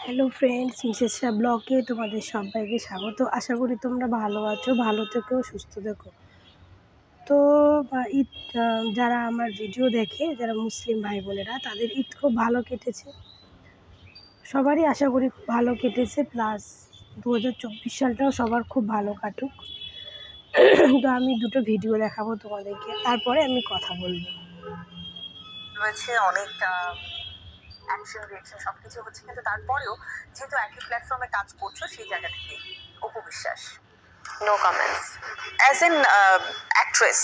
Hello friends, Mrs Shah ব্লগে তোমাদের সবাইকে স্বাগত। আশা করি তোমরা ভালো আছো, ভালো থেকো, সুস্থ থেকো। তো ঈদ যারা আমার ভিডিও দেখে, যারা মুসলিম ভাই বোনেরা, তাদের ঈদ খুব ভালো কেটেছে। সবারই আশা করি খুব ভালো কেটেছে, প্লাস 2024 সালটাও সবার খুব ভালো কাটুক। তো আমি দুটো ভিডিও দেখাবো তোমাদেরকে, তারপরে আমি কথা বলবো। রয়েছে অনেক অ্যাকশন রিঅ্যাকশন সবকিছু হচ্ছে, কিন্তু তারপরেও যেহেতু একই প্ল্যাটফর্মে কাজ করছো সেই জায়গা থেকে অপবিশ্বাস no comments as an actress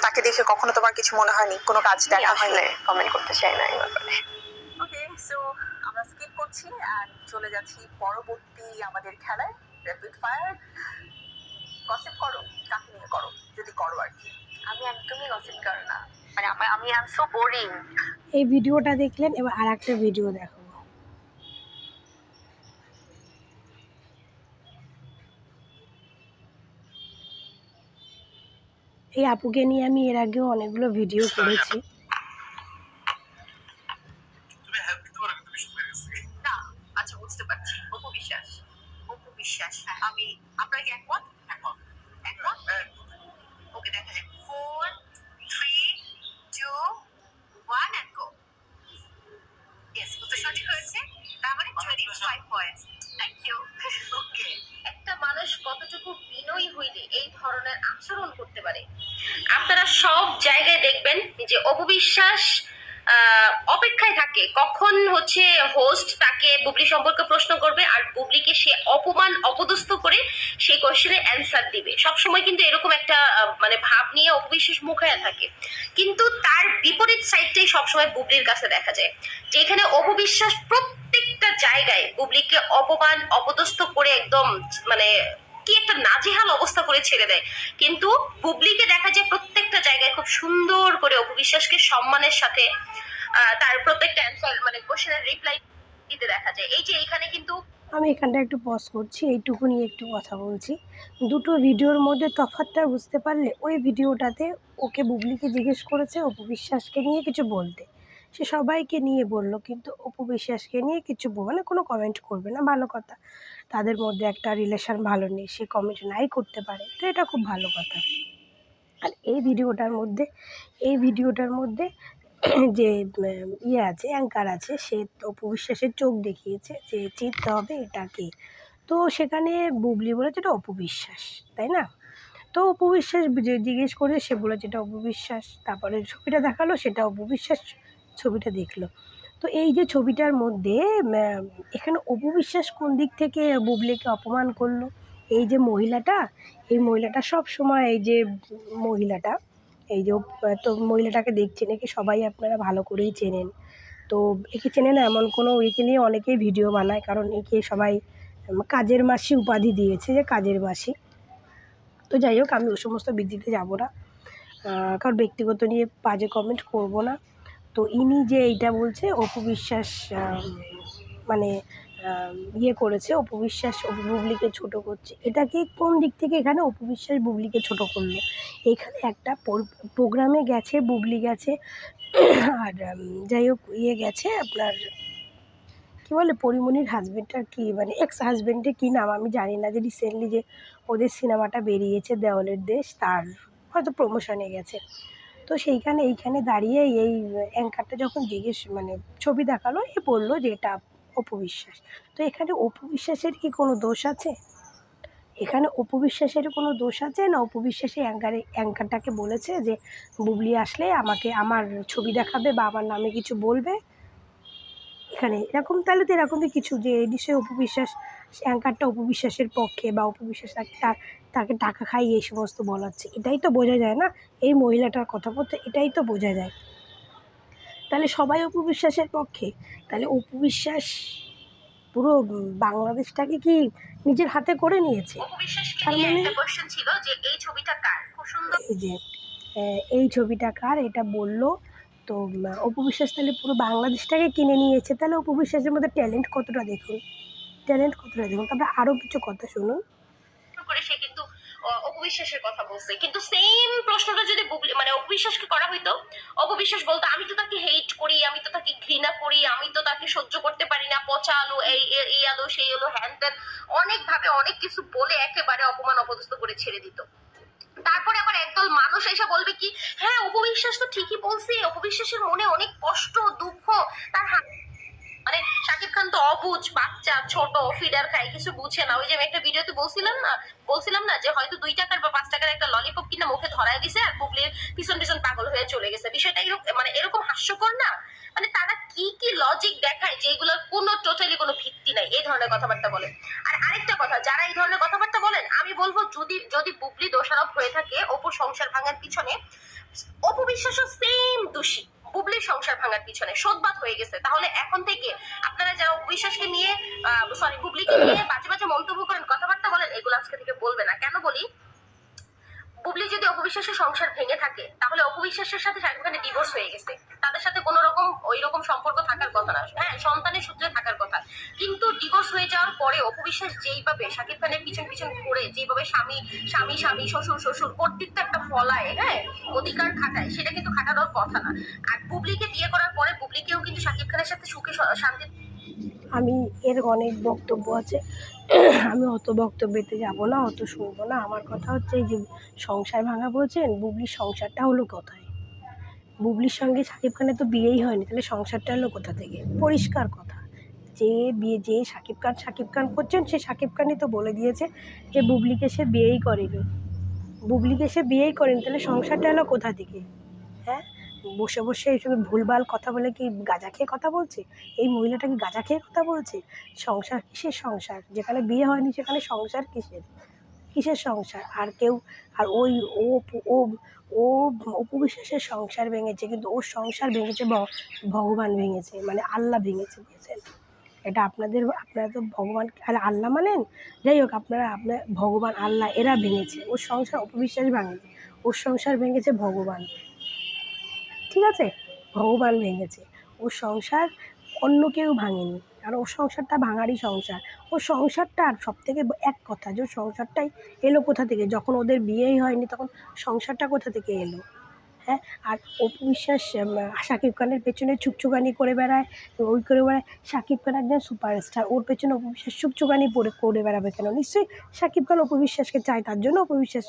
তাকে দেখে কখনো তোমার কিছু মনে হয়নি? কোনো কাজ দেখা হয়নি? কমেন্ট করতে চাই না এই ব্যাপারে। ওকে, সো আমরা স্কিপ করছি আর চলে যাচ্ছি পরবর্তী আমাদের খেলায়, র্যাপিড ফায়ার। গসিপ করো, কাকে নিয়ে করো যদি করো আর কি? আমি একদমই গসিপ গার্ল না, মানে আমি আই এম সো বোরিং। এই ভিডিওটা দেখলেন, এবার আর একটা ভিডিও দেখো। এই আপুকে নিয়ে আমি এর আগেও অনেকগুলো ভিডিও করেছি। না, আচ্ছা বুঝতে পারছি। অপবিশ্বাস, অপবিশ্বাস, আমি আপনার কি একমত? একমত, একমত। ওকে, দেখা যাক। 4 3 2 1 এন্ড গো। ইয়েস, উত্তর সঠিক হয়েছে। তার মানে 25 পয়েন্টস। Thank you. ওকে, একটা মানুষ কতটুকু বিনয়ী হইলে এই ধরনের আচরণ করতে পারে। আপনারা সব জায়গায় দেখবেন যে অপবিশ্বাস অপেক্ষায় থাকে কখন হচ্ছে হোস্ট তাকে বুবলি সম্পর্কে প্রশ্ন করবে আর বুবলিকে সে অপমান অপদস্থ করে সেই কোশ্চেনের অ্যান্সার দিবে। সবসময় কিন্তু এরকম একটা মানে ভাব নিয়ে অপবিশ্বাস মুখায়া থাকে, কিন্তু তার বিপরীত সাইডটাই সবসময় বুবলির কাছে দেখা যায়, যেখানে অপবিশ্বাস প্রত্যেকটা জায়গায় বুবলিকে অপমান অপদস্থ করে একদম মানে কি একটা নাজেহাল অবস্থা করে ছেড়ে দেয়, কিন্তু বুবলিকে দেখা যায় প্রত্যেকটা জায়গায় খুব সুন্দর করে অপবিশ্বাসকে সম্মানের সাথে তার প্রত্যেকটা অ্যান্সার মানে কোশ্চেনের রিপ্লাই দিতে দেখা যায়। এই যে এখানে কিন্তু আমি এখানটা একটু পজ করছি, এইটুকু নিয়ে একটু কথা বলছি। দুটো ভিডিওর মধ্যে তফাৎটা বুঝতে পারলে, ওই ভিডিওটাতে ওকে বুবলিকে জিজ্ঞেস করেছে অপবিশ্বাসকে নিয়ে কিছু বলতে, সে সবাইকে নিয়ে বললো, কিন্তু অপবিশ্বাসকে নিয়ে কিছু মানে কোনো কমেন্ট করবে না, ভালো কথা। তাদের মধ্যে একটা রিলেশন ভালো নেই, সে কমেন্ট নাই করতে পারে, তো এটা খুব ভালো কথা। আর এই ভিডিওটার মধ্যে যে ইয়ে আছে, অ্যাঙ্কার আছে, সে অপবিশ্বাসের চোখ দেখিয়েছে যে চিনতে হবে এটাকে। তো সেখানে বুবলি বলেছে এটা অপবিশ্বাস, তাই না? তো অপবিশ্বাস জিজ্ঞেস করে, সে বলেছে এটা অপবিশ্বাস। তারপরে ছবিটা দেখালো, সেটা অপবিশ্বাস ছবিটা দেখলো। তো এই যে ছবিটার মধ্যে এখানে অপবিশ্বাস কোন দিক থেকে বুবলিকে অপমান করলো? এই যে মহিলাটা, এই মহিলাটা সব সময়, এই যে মহিলাটা, এই যে তো মহিলাটাকে দেখছেন, একে সবাই আপনারা ভালো করেই চেনেন। তো একে চেনে না এমন কোনো, একে নিয়ে অনেকেই ভিডিও বানায়, কারণ একে সবাই কাজের মাসি উপাধি দিয়েছে, যে কাজের মাসি। তো যাই হোক, আমি ওই সমস্ত বৃদ্ধিতে যাব না, কারণ ব্যক্তিগত নিয়ে বাজে কমেন্ট করব না। তো ইনি যে এইটা বলছে অপবিশ্বাস মানে ইয়ে করেছে, অপবিশ্বাস বুবলিকে ছোট করছে, এটাকে কোন দিক থেকে এখানে অপবিশ্বাস বুবলিকে ছোট করলো? এখানে একটা প্রোগ্রামে গেছে, বুবলি গেছে, আর যাই হোক ইয়ে গেছে আপনার, কী বলে, পরিমণির হাজবেন্ডটার কি মানে এক্স হাজবেন্ডের কী নাম আমি জানি না, যে রিসেন্টলি যে ওদের সিনেমাটা বেরিয়েছে দেওয়ালের দেশ, তার হয়তো প্রমোশনে গেছে। তো এইখানে দাঁড়িয়ে এই অ্যাঙ্কারটা যখন মানে ছবি দেখালো, এ বললো যে এটা অপবিশ্বাস। তো এখানে অপবিশ্বাসের কি কোনো দোষ আছে? এখানে অপবিশ্বাসের কোনো দোষ আছে না? অপবিশ্বাসী অ্যাঙ্কারটাকে বলেছে যে বুবলি আসলে আমাকে আমার ছবি দেখাবে বা আমার নামে কিছু বলবে। এখানে এরকম, তাহলে তো এরকমই কিছু, যে নিশ্চয়ই অপবিশ্বাস, অ্যাঙ্কারটা অপবিশ্বাসের পক্ষে, বা অপবিশ্বাস তাকে টাকা খাইয়ে এই সমস্ত বলাচ্ছে, এটাই তো বোঝা যায় না? এই মহিলাটার কথা বলতে এটাই তো বোঝা যায়। তাহলে সবাই অপবিশ্বাসের পক্ষে, তাহলে অপবিশ্বাস পুরো বাংলাদেশটাকে কি নিজের হাতে করে নিয়েছে? অপবিশ্বাসকে তার নিয়ে মানে একটা কোশ্চেন ছিল যে এই ছবিটা কার, খুব সুন্দর এই যে এই ছবিটা কার এটা বললো। তো অপবিশ্বাস তাহলে পুরো বাংলাদেশটাকে কিনে নিয়েছে, তাহলে অপবিশ্বাসের মধ্যে ট্যালেন্ট কতটা দেখুন, তারপরে আরও কিছু কথা শুনুন। করে সে কিন্তু অপবিশ্বাসের কথা বলছে, কিন্তু সেম প্রশ্নটা যদি বুবলি মানে অপবিশ্বাসকে করা হইতো, অপবিশ্বাস বলতো আমি তো তাকে হেট করি, আমি তো তাকে ঘৃণা করি, আমি তো তাকে সহ্য করতে পারি না, পচা আলো, এই আলো সেই আলো, হ্যান ত্যান অনেক ভাবে অনেক কিছু বলে একেবারে অপমান অপদস্থ করে ছেড়ে দিত। তারপরে আবার একদল মানুষ এসে বলবে কি, হ্যাঁ অপবিশ্বাস তো ঠিকই বলছে, অপবিশ্বাসের মনে অনেক কষ্ট দুঃখ, তার মানে শাকিব খান তো অবুঝ বাচ্চা, ছোট, ফিডার খায়, কিছু বুঝে না। ওই যে আমি একটা ভিডিওতে বলছিলাম না যে হয়তো 2 টাকার বা 5 টাকার একটা ললিপপ কিনা মুখে ধরায় দিছে আর বুবলির পিছন পিছন পাগল হয়ে চলে গেছে। বিষয়টা মানে এরকম হাস্যকর না? মানে তারা কি কি লজিক দেখায় যেগুলোর কোনো টোটালি কোনো ভিত্তি নাই, এই ধরনের কথাবার্তা বলে। আর আরেকটা কথা, যারা এই ধরনের কথাবার্তা বলেন, আমি বলবো যদি যদি বুবলি দোষারোপ হয়ে থাকে অপুর সংসার ভাঙার পিছনে, অপবিশ্বাসও সেম দোষী বুবলির সংসার ভাঙার পিছনে। সোদবাদ হয়ে গেছে। তাহলে এখন থেকে আপনারা যারা অপবিশ্বাসকে নিয়ে বুবলিকে নিয়ে বাজে বাজে মন্তব্য করেন, কথাবার্তা বলেন, এগুলো আজকে থেকে বলবে না। কেন বলি, বুবলি যদি অপবিশ্বাসের সংসার ভেঙে থাকে তাহলে অপবিশ্বাসের সাথে শাকিব খানের ডিভোর্স হয়ে গেছে, তাদের সাথে কোনো রকম ওই রকম সম্পর্ক থাকার কথা না, হ্যাঁ সন্তানের সূত্রে থাকার কথা। কিন্তু ডিভোর্স হয়ে যাওয়ার পরে অপবিশ্বাস যেইভাবে শাকিব খানের পিছন পিছন ঘুরে, যেভাবে স্বামী স্বামী স্বামী শ্বশুর শ্বশুর কর্তৃত্ব একটা ফলায়, হ্যাঁ অধিকার খাটায়, সেটা কিন্তু খাটানোর কথা না। আর বুবলিকে বিয়ে করার পরে বুবলিকেও কিন্তু শাকিব খানের সাথে সুখে শান্তি। আমি এর অনেক বক্তব্য আছে, আমি অত বক্তব্যেতে যাব না, অত শুনবো না। আমার কথা হচ্ছে এই যে সংসার ভাঙা বলছেন, বুবলির সংসারটা হলো কোথায়? বুবলির সঙ্গে শাকিব খানের তো বিয়েই হয়নি, তাহলে সংসারটা হলো কোথা থেকে? পরিষ্কার কথা, যে বিয়ে যে শাকিব খান করছেন, সে শাকিব খানই তো বলে দিয়েছে যে বুবলিকে সে বিয়েই করেনি। বুবলিকে সে বিয়েই করেনি, তাহলে সংসারটা এলো কোথা থেকে? হ্যাঁ, বসে বসে এইসব ভুলভাল কথা বলে কি গাঁজা খেয়ে কথা বলছে? এই মহিলাটা কি গাঁজা খেয়ে কথা বলছে? সংসার কিসের সংসার? যেখানে বিয়ে হয়নি সেখানে সংসার কিসের? কিসের সংসার? আর কেউ, আর ওই ও ও ও অপু বিশ্বাসের সংসার ভেঙেছে, কিন্তু ওর সংসার ভেঙেছে ভগবান ভেঙেছে, মানে আল্লাহ ভেঙেছে, বুঝেছেন? এটা আপনারা তো ভগবান আর আল্লাহ মানেন। যাই হোক, আপনার ভগবান আল্লাহ এরা ভেঙেছে ওর সংসার, অপবিশ্বাস ভাঙেনি। ওর সংসার ভেঙেছে ভগবান, ঠিক আছে? ভগবান ভেঙেছে ওর সংসার, অন্য কেউ ভাঙেনি। আর ওর সংসারটা ভাঙারই সংসার। ওর সংসারটা, আর সব থেকে এক কথা, যে ওর সংসারটাই এলো কোথা থেকে? যখন ওদের বিয়েই হয়নি তখন সংসারটা কোথা থেকে এলো? হ্যাঁ, আর অপু বিশ্বাস শাকিব খানের পেছনে ছুকছুকানি করে বেড়ায়, ওই করে বেড়ায়। শাকিব খান একজন সুপারস্টার, ওর পেছনে অপু বিশ্বাস ছুকছুকানি করে বেড়াবে কেন? নিশ্চয়ই শাকিব খান অপু বিশ্বাসকে চায়, তার জন্য অপু বিশ্বাস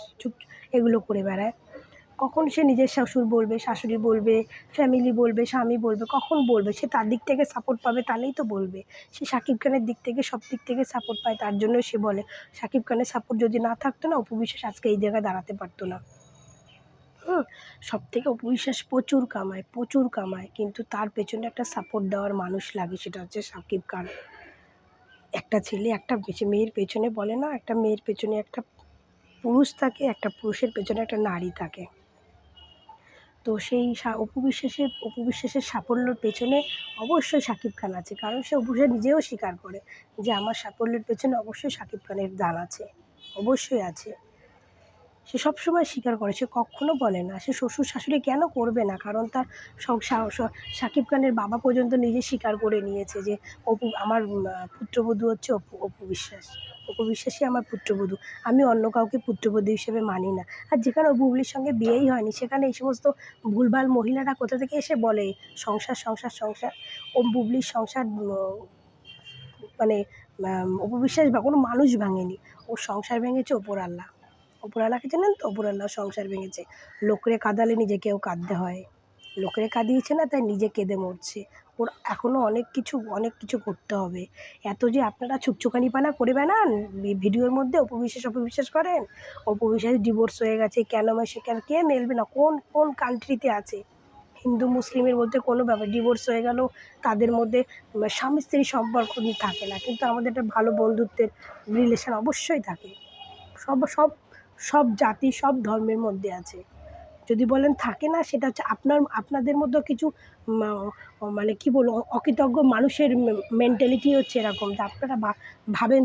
এগুলো করে বেড়ায়। কখন সে নিজের শ্বশুর বলবে, শাশুড়ি বলবে, ফ্যামিলি বলবে, স্বামী বলবে, কখন বলবে? সে তার দিক থেকে সাপোর্ট পাবে, তাহলেই তো বলবে। সে শাকিব খানের দিক থেকে, সব দিক থেকে সাপোর্ট পায়, তার জন্য সে বলে। শাকিব খানের সাপোর্ট যদি না থাকতো না, অপু বিশ্বাস আজকে এই জায়গায় দাঁড়াতে পারতো না। সব থেকে অপু বিশ্বাস প্রচুর কামায়, কিন্তু তার পেছনে একটা সাপোর্ট দেওয়ার মানুষ লাগে, সেটা হচ্ছে শাকিব খান। একটা ছেলে একটা মেয়ের পেছনে, বলে না, একটা মেয়ের পেছনে একটা পুরুষ থাকে, একটা পুরুষের পেছনে একটা নারী থাকে। তো সেই অপু বিশ্বাসের সাফল্যর পেছনে অবশ্যই শাকিব খান আছে, কারণ সে নিজেও স্বীকার করে যে আমার সাফল্যের পেছনে অবশ্যই শাকিব খানের দান আছে, অবশ্যই আছে। সে সবসময় স্বীকার করে, সে কখনো বলে না। সে শ্বশুর শাশুড়ি কেন করবে না? কারণ তার শাকিব খানের বাবা পর্যন্ত নিজে স্বীকার করে নিয়েছে যে আমার পুত্রবধূ হচ্ছে অপু বিশ্বাস। অপু বিশ্বাসই আমার পুত্রবধূ, আমি অন্য কাউকে পুত্রবধূ হিসেবে মানি না। আর যেখানে বুবলির সঙ্গে বিয়েই হয়নি, সেখানে এই সমস্ত ভুলভাল মহিলারা কোথা থেকে এসে বলে সংসার সংসার সংসার? ও বুবলির সংসার মানে অপু বিশ্বাস বা কোনো মানুষ ভাঙেনি, ওর সংসার ভেঙেছে ওপরআল্লাহ। ওপরওয়ালাকে জানেন তো? ওপরওয়ালা সংসার ভেঙেছে। লোকরে কাঁদালে নিজেকেও কাঁদতে হয়, লোকরে কাঁদিয়েছে না, তাই নিজে কেঁদে মরছে। ওর এখনও অনেক কিছু করতে হবে। এত যে আপনারা ছুকছুকানিপানা করে বেড়ান ভিডিওর মধ্যে, অপবিশ্বাস করেন। অপবিশ্বাস ডিভোর্স হয়ে গেছে, কেন সেখানে কে মেলবে না? কোন কান্ট্রিতে আছে? হিন্দু মুসলিমের মধ্যে কোনো ব্যাপার, ডিভোর্স হয়ে গেল তাদের মধ্যে স্বামী স্ত্রীর সম্পর্ক থাকে না, কিন্তু আমাদের একটা ভালো বন্ধুত্বের রিলেশান অবশ্যই থাকে। সব সব সব জাতি, সব ধর্মের মধ্যে আছে। যদি বলেন থাকে না, সেটা হচ্ছে আপনাদের মধ্যেও কিছু মানে কি বলবো, অকৃতজ্ঞ মানুষের মেন্টালিটি হচ্ছে এরকম, যে আপনারা ভাবেন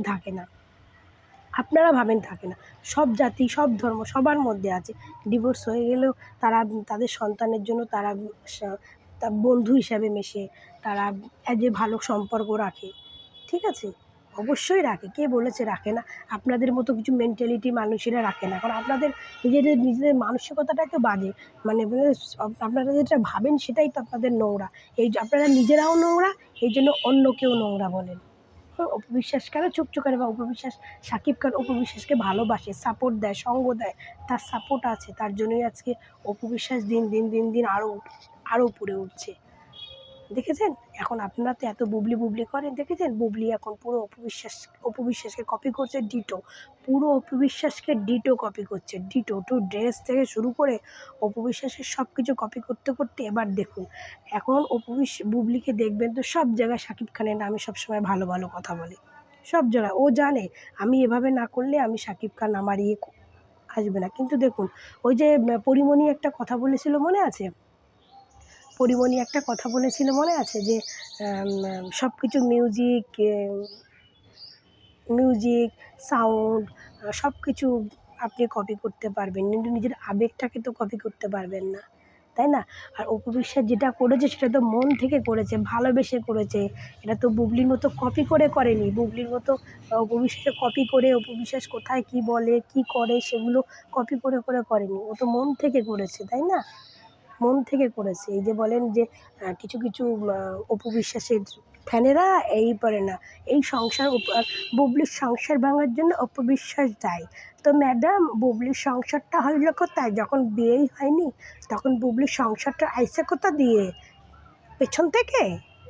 থাকে না, সব জাতি, সব ধর্ম, সবার মধ্যে আছে। ডিভোর্স হয়ে গেলেও তারা তাদের সন্তানের জন্য তারা তার বন্ধু হিসাবে মেশে, তারা যে ভালো সম্পর্ক রাখে, ঠিক আছে? অবশ্যই রাখে, কে বলেছে রাখে না? আপনাদের মতো কিছু মেন্টালিটি মানুষেরা রাখে না, কারণ আপনাদের নিজেদের মানসিকতাটাই তো বাজে, মানে আপনারা যেটা ভাবেন সেটাই তো আপনাদের নোংরা। এই যে আপনারা নিজেরাও নোংরা, এই জন্য অন্যকেও নোংরা বলেন। অপু বিশ্বাস কেন চুপচুপ করে? বা অপু বিশ্বাস, শাকিব খান অপু বিশ্বাসকে ভালোবাসে, সাপোর্ট দেয়, সঙ্গ দেয়, তার সাপোর্ট আছে, তার জন্যই আজকে অপু বিশ্বাস দিন দিন দিন দিন আরও উপরে উঠছে। দেখেছেন? এখন আপনারা তো এত বুবলি বুবলি করেন, দেখেছেন? বুবলি এখন পুরো অপু বিশ্বাসকে কপি করছে ডিটো। পুরো অপু বিশ্বাসকে ডিটো কপি করছে, ডিটো টু ড্রেস থেকে শুরু করে অপু বিশ্বাসের সব কিছু কপি করতে করতে এবার দেখুন, এখন বুবলিকে দেখবেন তো সব জায়গায় শাকিব খানের নামে সবসময় ভালো ভালো কথা বলে, সব জায়গায়। ও জানে আমি এভাবে না করলে আমি শাকিব খান আমার আসবে না। কিন্তু দেখুন, ওই যে পরিমণি একটা কথা বলেছিল মনে আছে? পরিমণি একটা কথা বলেছিল মনে আছে যে সব কিছু মিউজিক, সাউন্ড, সব কিছু আপনি কপি করতে পারবেন, কিন্তু নিজের আবেগটাকে তো কপি করতে পারবেন না, তাই না? আর অপু বিশ্বাস যেটা করেছে সেটা তো মন থেকে করেছে, ভালোবেসে করেছে। এটা তো বুবলির মতো কপি করে করেনি। বুবলির মতো অপু বিশ্বাসকে কপি করে অপু বিশ্বাস কোথায় কী বলে, কী করে সেগুলো কপি করে করেনি। ও তো মন থেকে করেছে, তাই না? মন থেকে করেছে। এই যে বলেন যে কিছু কিছু অপু বিশ্বাসের ফ্যানেরা এই পারে না, এই বুবলির সংসার ভাঙার জন্য অপু বিশ্বাস দায়ী। তো ম্যাডাম, বুবলির সংসারটা হইল কোথায়? যখন বিয়েই হয়নি তখন বুবলির সংসারটা আইছে কোথা দিয়ে? পেছন থেকে?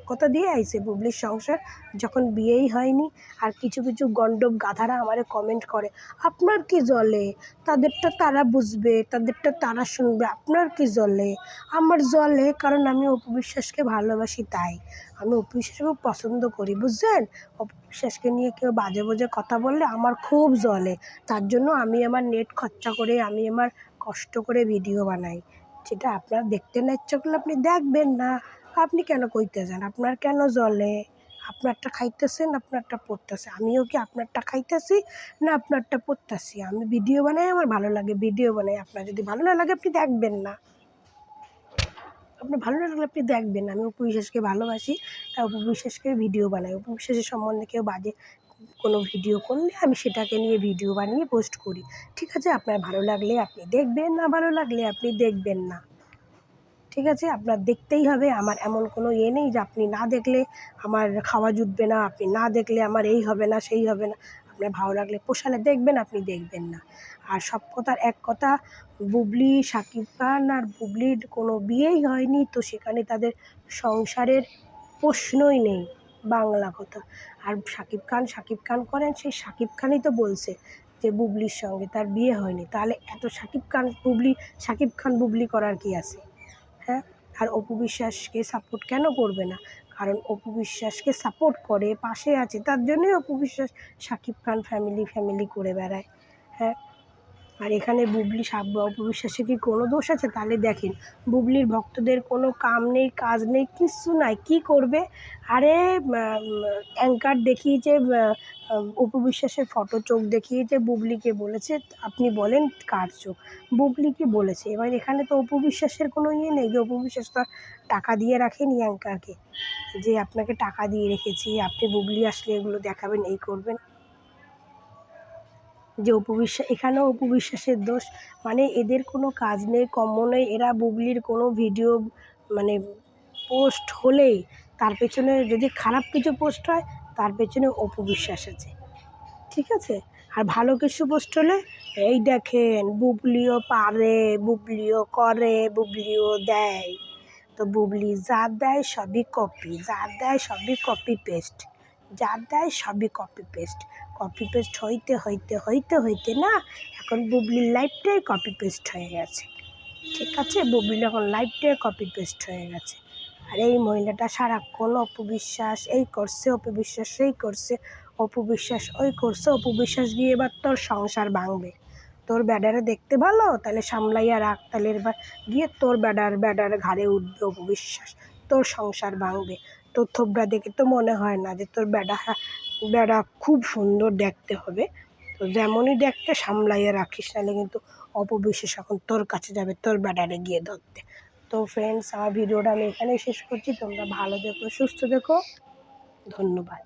কোথা দিয়ে আইছে বুবলির সংসার? যখন বিয়েই হয়নি। আর কিছু কিছু গণ্ডব গাধারা আমারে কমেন্ট করে, আপনার কি জ্বলে? তাদেরটা তারা বুঝবে, তাদেরটা তারা শুনবে, আপনার কি জ্বলে? আমার জ্বলে, কারণ আমি অপু বিশ্বাসকে ভালোবাসি তাই। আমি অপু বিশ্বাসকে খুব পছন্দ করি, বুঝছেন? অপু বিশ্বাসকে নিয়ে কেউ বাজে বাজে কথা বললে আমার খুব জ্বলে। তার জন্য আমি আমার নেট খরচা করে, আমি আমার কষ্ট করে ভিডিও বানাই। যেটা আপনার দেখতে না ইচ্ছা করলে আপনি দেখবেন না। আপনি কেন কইতে যান? আপনার কেন জ্বলে? আপনারটা খাইতেছেন, আপনারটা পড়তেছে। আমিও কি আপনারটা খাইতেছি না আপনারটা পড়তেছি? আমি ভিডিও বানাই, আমার ভালো লাগে ভিডিও বানাই। আপনার যদি ভালো না লাগে আপনি দেখবেন না। আপনার ভালো না লাগলে আপনি দেখবেন না। আমি অপু বিশ্বাসকে ভালোবাসি, তাই অপু বিশ্বাসকে ভিডিও বানাই। অপু বিশ্বাসের সম্বন্ধে কেউ বাজে কোনো ভিডিও করলে আমি সেটাকে নিয়ে ভিডিও বানিয়ে পোস্ট করি। ঠিক আছে? আপনার ভালো লাগলে আপনি দেখবেন, না ভালো লাগলে আপনি দেখবেন না। ঠিক আছে? আপনার দেখতেই হবে, আমার এমন কোনো নেই যে আপনি না দেখলে আমার খাওয়া জুটবে না, আপনি না দেখলে আমার এই হবে না, সেই হবে না। আপনার ভালো লাগলে পোষালে দেখবেন, আপনি দেখবেন না। আর সব কথার এক কথা, বুবলি, শাকিব খান আর বুবলির কোনো বিয়েই হয়নি, তো সেখানে তাদের সংসারের প্রশ্নই নেই, বাংলা কথা। আর শাকিব খান করেন, সেই শাকিব খানই তো বলছে যে বুবলির সঙ্গে তার বিয়ে হয়নি। তাহলে এত শাকিব খান বুবলি করার কি আছে? হ্যাঁ? আর অপু বিশ্বাসকে সাপোর্ট কেন করবে না? কারণ অপু বিশ্বাসকে সাপোর্ট করে, পাশে আছে, তার জন্যই অপু বিশ্বাস শাকিব খান ফ্যামিলি করে বেড়ায়। হ্যাঁ? আর এখানে অপু বিশ্বাসের কি কোনো দোষ আছে? তাহলে দেখেন, বুবলির ভক্তদের কোনো কাম নেই, কাজ নেই, কিচ্ছু নাই, কী করবে? আরে অ্যাঙ্কার দেখিয়েছে, অপু বিশ্বাসের চোখ দেখিয়েছে, বুবলিকে বলেছে আপনি বলেন কার চোখ? বুবলিকে বলেছে। এবার এখানে তো অপু বিশ্বাসের কোনো নেই, যে অপু বিশ্বাস তো টাকা দিয়ে রাখেনি অ্যাঙ্কারকে, যে আপনাকে টাকা দিয়ে রেখেছি, আপনি বুবলি আসলে এগুলো দেখাবেন, এই করবেন। যে এখানেও অপু বিশ্বাসের দোষ, মানে এদের কোনো কাজ নেই, কর্ম নেই। এরা বুবলির কোনো ভিডিও মানে পোস্ট হলেই তার পেছনে, যদি খারাপ কিছু পোস্ট হয় তার পেছনে অপু বিশ্বাস আছে, ঠিক আছে? আর ভালো কিছু পোস্ট হলে এই দেখেন বুবলিও পারে, বুবলিও করে, বুবলিও দেয়। তো বুবলি যা দেয় সবই কপি, যা দেয় সবই কপি পেস্ট, যা দেয় সবই কপি পেস্ট। কপি পেস্ট হইতে না, এখন বুবলির লাইফটাই কপি পেস্ট হয়ে গেছে, ঠিক আছে? বুবলির এখন লাইফটাই কপি পেস্ট হয়ে গেছে। আর এই মহিলাটা সারাক্ষণ অপু বিশ্বাস এই করছে, অপু বিশ্বাস সেই করছে, অপু বিশ্বাস ওই করছে, অপু বিশ্বাস গিয়ে এবার তোর সংসার ভাঙবে। তোর ব্যাডারে দেখতে ভালো, তাহলে সামলাইয়া রাখ, তাহলে এবার গিয়ে তোর ব্যাডার ঘাড়ে উঠবে অপু বিশ্বাস, তোর সংসার ভাঙবে। তোর থোবড়া দেখে তো মনে হয় না যে তোর বেডা খুব সুন্দর দেখতে হবে। তো যেমনই দেখতে সামলাইয়া রাখিস, নাহলে কিন্তু অপু বিশ্বাস এখন তোর কাছে যাবে তোর ব্যাডারে গিয়ে ধরতে। তো ফ্রেন্ডস, আমার ভিডিওটা আমি এখানেই শেষ করছি। তোমরা ভালো থেকো, সুস্থ থেকো, ধন্যবাদ।